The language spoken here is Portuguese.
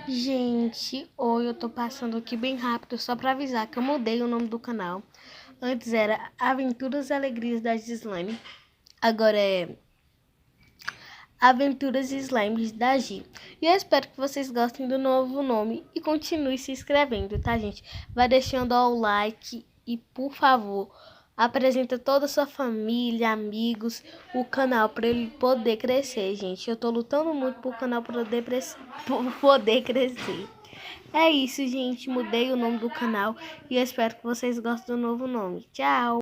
Gente, oi, eu tô passando aqui bem rápido só pra avisar que eu mudei o nome do canal. Antes era Aventuras e Alegrias da Gislaine, agora é Aventuras e Slimes da Gi. E eu espero que vocês gostem do novo nome e continue se inscrevendo, tá, gente? Vai deixando o like e, por favor, apresenta toda a sua família, amigos, o canal para ele poder crescer, gente. Eu tô lutando muito pro canal poder crescer. É isso, gente. Mudei o nome do canal e eu espero que vocês gostem do novo nome. Tchau!